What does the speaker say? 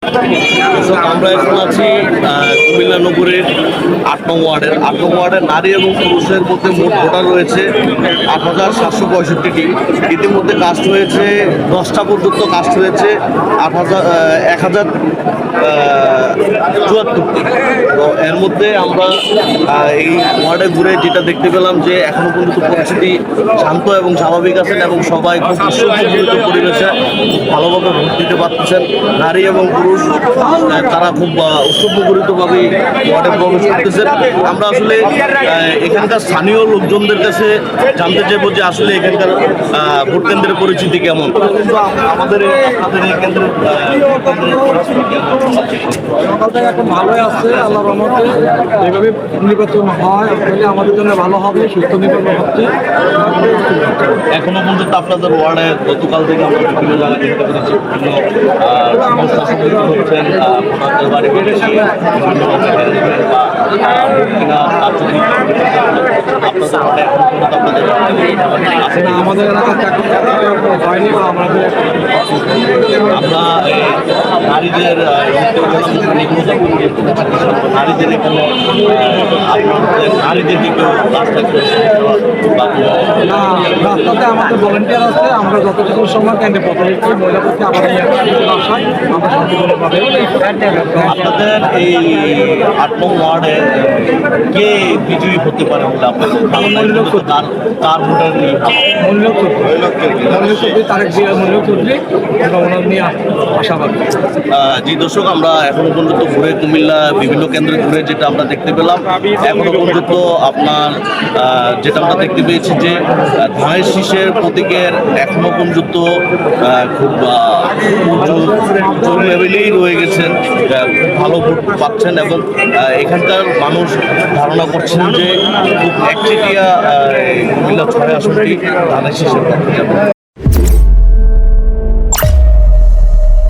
আমরা এখন আছি কুমিল্লা নগরের ৮ নং ওয়ার্ডের নারী এবং পুরুষের মধ্যে মোট ভোটার রয়েছে ৮,৭৬৫টি। ইতিমধ্যে কাস্ট হয়েছে 10টা পর্যন্ত কাস্ট হয়েছে ১,০৭৪টি। তো এর মধ্যে আমরা এই ওয়ার্ডে ঘুরে যেটা দেখতে পেলাম যে এখনো পর্যন্ত পরিস্থিতি শান্ত এবং স্বাভাবিক আছেন এবং সবাই খুব উৎসবমুখরিত পরিবেশে ভালোভাবে ভোট দিতে পারতেছেন। নারী এবং পুরুষ তারা খুব উৎসবমুখরিতভাবেই ওয়ার্ডে প্রবেশ করতেছেন। আমরা আসলে এখানকার স্থানীয় লোকজনদের কাছে জানতে চাইবো যে আসলে এখানকার ভোট কেন্দ্রের পরিচিতি কেমন। আমাদের আপনাদের এই কেন্দ্রের সকাল থেকে এখন ভালোই আসছে, আল্লাহ রহমতে এইভাবে নির্বাচন হয় তাহলে আমাদের জন্য ভালো হবে, সুস্থ নির্বাচন হচ্ছে। এখনো পর্যন্ত আপনাদের ওয়ার্ডে গতকাল থেকে আমরা বিভিন্ন জায়গায় দেখতে পেরেছি সংস্থা সম্মিলিত হচ্ছেন, ওনাদের বাড়ি আমাদের এলাকাতে হয়নি বা আমাদের আমরা নারীদের নারীদের এখানে নারীদেরকে কেউ না, রাস্তাতে আমাদের ভলেন্টিয়ার আছে, আমরা যতটুকু সময় কেন্দ্রে প্রথমে মহিলা পক্ষে আমাদের বাসায় আমরা শান্তিপূর্ণভাবে। আপনাদের এই ৮ নং ওয়ার্ডে কে বিজয়ী হতে পারে বলে আপনাদের কার ভোটার নিয়ে মূল্যক চৌধুরী তারেক জিয়া মূল্যক চৌধুরী এবং ওনার নিয়ে আশাবাদ। জি দর্শক, আমরা এখনো পর্যন্ত ঘুরে কুমিল্লা বিভিন্ন কেন্দ্রে ঘুরে যেটা আমরা দেখতে পেলাম, এখনো পর্যন্ত আপনার যেটা আমরা দেখতে পেয়েছি যে ধানের শীষের প্রতীকের এখনো পর্যন্ত খুব উঁচু লেভেলেই রয়ে গেছেন, ভালো ভোট পাচ্ছেন এবং এখানকার মানুষ ধারণা করছেন যে খুব একচেটিয়া কুমিল্লা ৬ আসনটি ধানের শীষের পক্ষে যাবে।